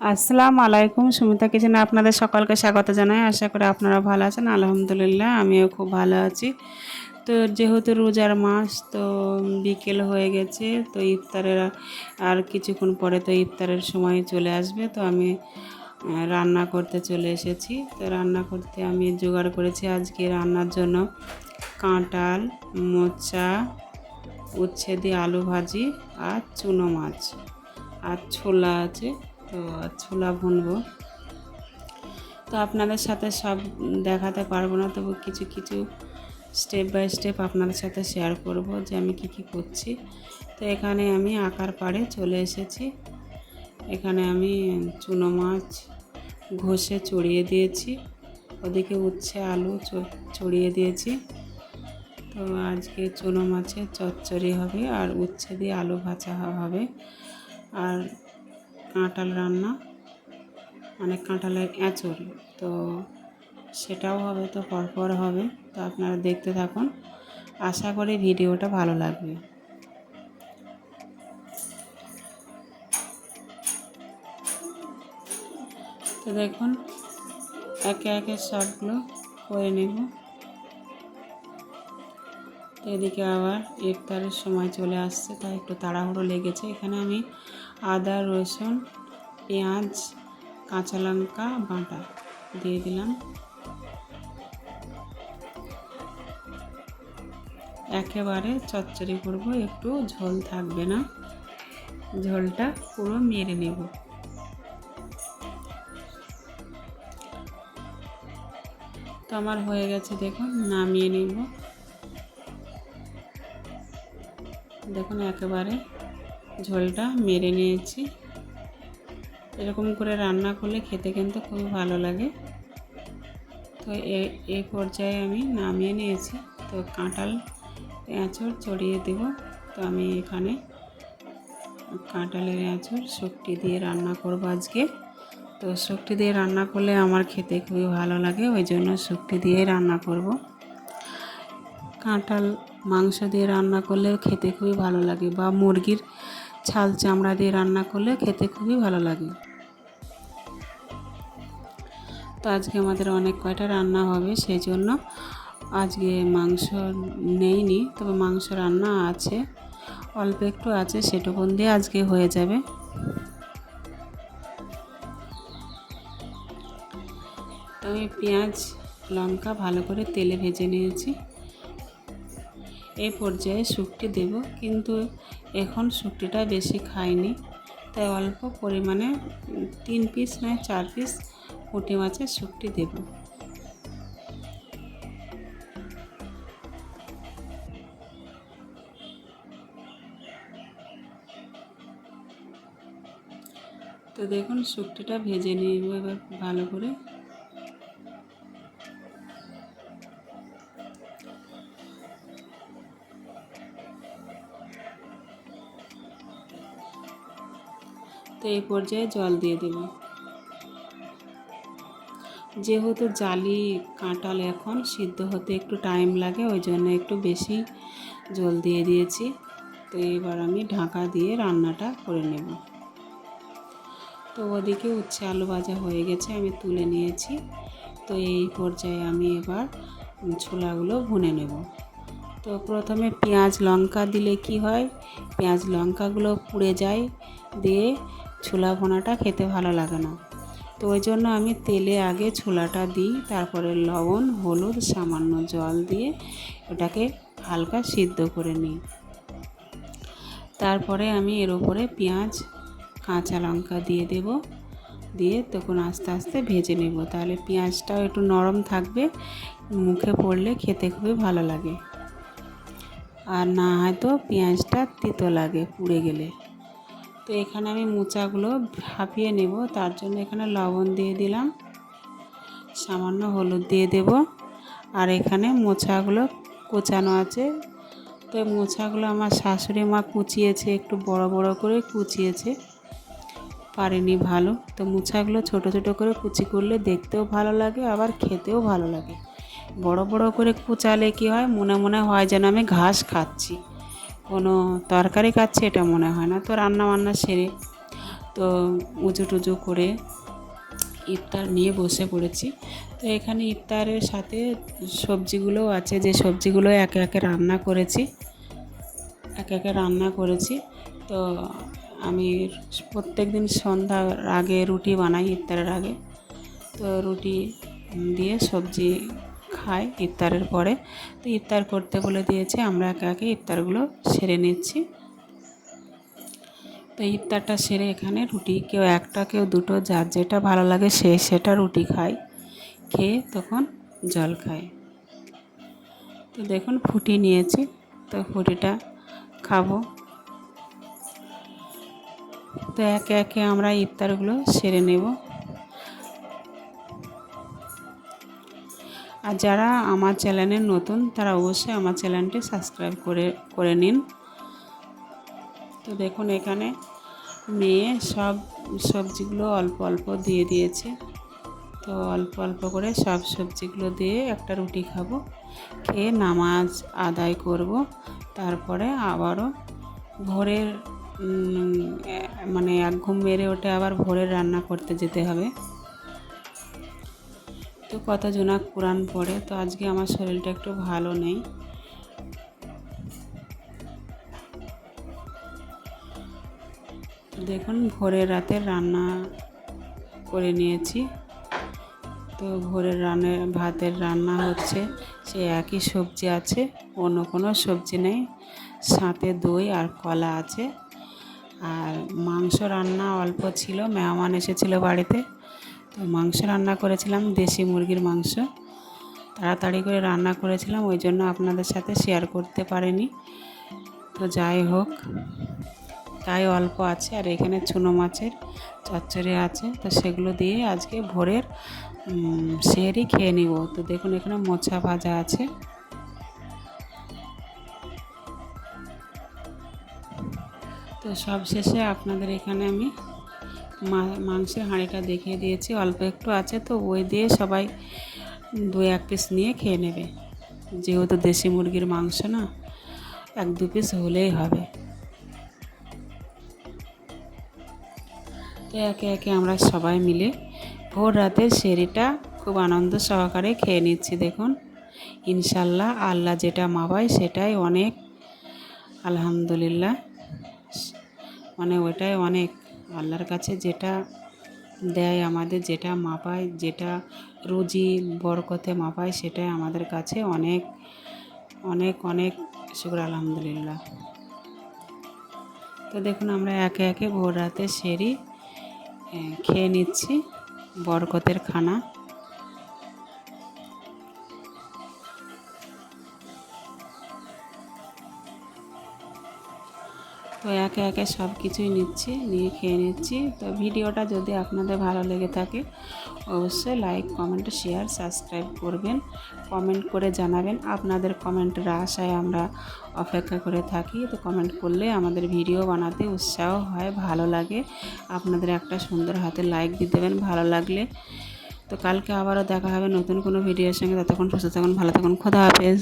আসসালামু আলাইকুম। সুমিতা কিচেনে আপনাদের সকলকে স্বাগত জানাই। আশা করি আপনারা ভালো আছেন। আলহামদুলিল্লাহ আমিও খুব ভালো আছি। তো যেহেতু রোজার মাস, তো বিকেল হয়ে গেছে, তো ইফতারের আর কিছুক্ষণ পরে তো ইফতারের সময় চলে আসবে। তো আমি রান্না করতে চলে এসেছি। তো রান্না করতে আমি জোগাড় করেছি আজকে রান্নার জন্য কাঁঠাল, মোচা, উচ্ছে দিয়ে আলু ভাজি আর চুনো মাছ আর ছোলা আছে। তো ছোলা ভুনবো। তো আপনাদের সাথে সব দেখাতে পারবো না, তবু কিছু কিছু স্টেপ বাই স্টেপ আপনাদের সাথে শেয়ার করব যে আমি কি কি করছি। তো এখানে আমি আকার পাড়ে চলে এসেছি। এখানে আমি চুনো মাছ ঘষে চড়িয়ে দিয়েছি, ওদিকে উচ্ছে আলু চড়িয়ে দিয়েছি। তো আজকে চুনো মাছের চচ্চড়ি হবে আর উচ্ছে দিয়ে আলু ভাজা হবে আর কাঁঠাল রান্না, মানে কাঁঠালের এঁচড়, তো সেটাও হবে। তো পরপর হবে, তো আপনারা দেখতে থাকুন। আশা করি ভিডিওটা ভালো লাগবে। তো দেখুন একে একে সবগুলো করে নেব। তো এদিকে আবার ইফতারের সময় চলে আসছে, তাই একটু তাড়াহুড়ো লেগেছে। এখানে আমি আদা, রসুন, পেঁয়াজ, কাঁচা লঙ্কা বাটা দিয়ে দিলাম। একেবারে চচ্চড়ি করব, একটু ঝোল থাকবে না, ঝোলটা পুরো মেরে নেব। তো আমার হয়ে গেছে, দেখুন নামিয়ে নেব। দেখুন একেবারে ঝোলটা মেরে নিয়েছি। এরকম করে রান্না করলে খেতে কিন্তু খুবই ভালো লাগে। তো এই পর্যায়ে আমি নামিয়ে নিয়েছি। তো কাঁঠাল এঁচড় চড়িয়ে দেব। তো আমি এখানে কাঁঠালের এঁচড় শুকটি দিয়ে রান্না করব আজকে। তো শুকটি দিয়ে রান্না করলে আমার খেতে খুবই ভালো লাগে, ওই জন্য শুকটি দিয়ে রান্না করব। কাঁঠাল মাংস দিয়ে রান্না করলেও খেতে খুবই ভালো লাগে, বা মুরগির ছাল চামড়া দিয়ে রান্না করলে খেতে খুবই ভালো লাগে। তো আজকে আমাদের অনেক কয়টা রান্না হবে, সেই জন্য আজকে মাংস নেইনি, তবে মাংস রান্না আছে, অল্প একটু আছে, সেটুকুন দিয়ে আজকে হয়ে যাবে। তো আমি পেঁয়াজ লঙ্কা ভালো করে তেলে ভেজে নিয়েছি। এই পর্যায়ে শুকটি দেব, কিন্তু এখন শুকটিটা বেশি খাইনি, তাই অল্প পরিমাণে 3 পিস নয় 4 পিস পুঁটি মাছের শুকটি দেব। তো দেখুন শুকটিটা ভেজে নিব এবার ভালো করে। তো এই পর্যায়ে জল দিয়ে দেব। যেহেতু জালি কাঁঠাল এখন সিদ্ধ হতে একটু টাইম লাগে, ওই জন্য একটু বেশি জল দিয়ে দিয়েছি। তো এবার আমি ঢাকা দিয়ে রান্নাটা করে নেব। তো ওদিকে উচ্ছে আলু ভাজা হয়ে গেছে, আমি তুলে নিয়েছি। তো এই পর্যায়ে আমি এবার ছোলাগুলো ভুনে নেব। তো প্রথমে পেঁয়াজ লঙ্কা দিলে কি হয়, পেঁয়াজ লঙ্কাগুলো পুড়ে যায়, দিয়ে ছোলা ভুনাটা খেতে ভালো লাগে না। তো ওই জন্য আমি তেলে আগে ছোলাটা দিই, তারপরে লবণ হলুদ সামান্য জল দিয়ে ওটাকে হালকা সিদ্ধ করে নিই। তারপরে আমি এর উপরে পেঁয়াজ কাঁচা লঙ্কা দিয়ে দেব, দিয়ে তখন আস্তে আস্তে ভেজে নেব, তাহলে পেঁয়াজটাও একটু নরম থাকবে, মুখে পড়লে খেতে খুবই ভালো লাগে। আর না হয়তো পেঁয়াজটা তিতো লাগে পুড়ে গেলে। তো এখানে আমি মোচাগুলো ভাপিয়ে নেব, তার জন্য এখানে লবণ দিয়ে দিলাম, সামান্য হলুদ দিয়ে দেব, আর এখানে মোচাগুলো কোচানো আছে। তো মোচাগুলো আমার শাশুড়ি মা কুচিয়েছে, একটু বড় বড় করে কুচিয়েছে, পারেনি ভালো। তো মোচাগুলো ছোট ছোট করে কুচি করলে দেখতেও ভালো লাগে, আবার খেতেও ভালো লাগে। বড় বড় করে কুচালে কি হয়, মনে মনে হয় যেন আমি ঘাস খাচ্ছি, কোনো তরকারি খাচ্ছি, এটা মনে হয় না। তো রান্না বান্না সেরে তো উজু টুজু করে ইফতার নিয়ে বসে পড়েছি। তো এখানে ইফতারের সাথে সবজিগুলোও আছে, যে সবজিগুলো একে একে রান্না করেছি। তো আমি প্রত্যেক দিন সন্ধ্যার আগে রুটি বানাই, ইফতারের আগে। তো রুটি দিয়ে সবজি খাই ইফতারের পরে। তো ইফতার করতে বলে দিয়েছে, আমরা একে একে ইফতারগুলো সেরে নিচ্ছি। তো ইফতারটা সেরে এখানে রুটি কেউ একটা কেউ দুটো, যার যেটা ভালো লাগে সেটা রুটি খায়, খেয়ে তখন জল খায়। তো দেখুন ফুটি নিয়েছি, তো ফুটিটা খাবো। তো একে একে আমরা ইফতারগুলো সেরে নেব। আর যারা আমার চ্যানেলে নতুন তারা অবশ্যই আমার চ্যানেলটি সাবস্ক্রাইব করে নিন। তো দেখুন এখানে মেয়ে সব সবজিগুলো অল্প অল্প দিয়ে দিয়েছে। তো অল্প অল্প করে সব সবজিগুলো দিয়ে একটা রুটি খাবো, খেয়ে নামাজ আদায় করব। তারপরে আবারও ভোরের মানে এক ঘুম মেরে ওঠে আবার ভোরের রান্না করতে যেতে হবে। তো কতজনা কোরআন পড়ে, তো আজকে আমার শরীরটা একটু ভালো নেই। দেখুন ভোরের রাতের রান্না করে নিয়েছি। তো ভোরের ভাতের রান্না হচ্ছে, সে একই সবজি আছে, অন্য কোনো সবজি নেই, সাথে দই আর কলা আছে। আর মাংস রান্না অল্প ছিল, মেহমান এসেছিলো বাড়িতে, তো মাংস রান্না করেছিলাম, দেশি মুরগির মাংস। তাড়াতাড়ি করে রান্না করেছিলাম, ওই জন্য আপনাদের সাথে শেয়ার করতে পারিনি। তো যাই হোক, তাই অল্প আছে। আর এখানে চুনো মাছের চচ্চড়ি আছে, তো সেগুলো দিয়ে আজকে ভোরের সেহরি খেয়ে নিব। তো দেখুন এখানে মোচা ভাজা আছে। তো সব শেষে আপনাদের এখানে আমি মাংসের হাঁড়িটা দেখিয়ে দিয়েছি, অল্প একটু আছে, তো ওই দিয়ে সবাই 2-1 পিস নিয়ে খেয়ে নেবে। যেহেতু দেশি মুরগির মাংস না, 1-2 পিস হলেই হবে। তো একে একে আমরা সবাই মিলে ভোর রাতের সেহরিটা খুব আনন্দ সহকারে খেয়ে নিচ্ছি। দেখুন ইনশাল্লাহ আল্লাহ যেটা মাপায় সেটাই অনেক, আলহামদুলিল্লাহ, মানে ওইটাই অনেক। আল্লাহর কাছে যেটা দেয় আমাদের, যেটা মাপায়, যেটা রুজি বরকতে মাপায়, সেটাই আমাদের কাছে অনেক অনেক অনেক শুকর, আলহামদুলিল্লাহ। তো দেখুন আমরা একে একে ভোর রাতে সেহরি খেয়ে নিচ্ছি, বরকতের খানা। তো একে একে সব কিছুই নিয়ে খেয়ে নিচ্ছি। তো ভিডিওটা যদি আপনাদের ভালো লেগে থাকে অবশ্যই লাইক, কমেন্ট, শেয়ার, সাবস্ক্রাইব করবেন। কমেন্ট করে জানাবেন, আপনাদের কমেন্টের আশায় আমরা অপেক্ষা করে থাকি। তো কমেন্ট করলে আমাদের ভিডিও বানাতে উৎসাহ হয়, ভালো লাগে। আপনাদের একটা সুন্দর হাতে লাইক দিয়ে দেবেন ভালো লাগলে। তো কালকে আবারও দেখা হবে নতুন কোনো ভিডিওর সঙ্গে। ততক্ষণ সুস্থ থাকুন, ভালো থাকুন, খোদা হাফেজ।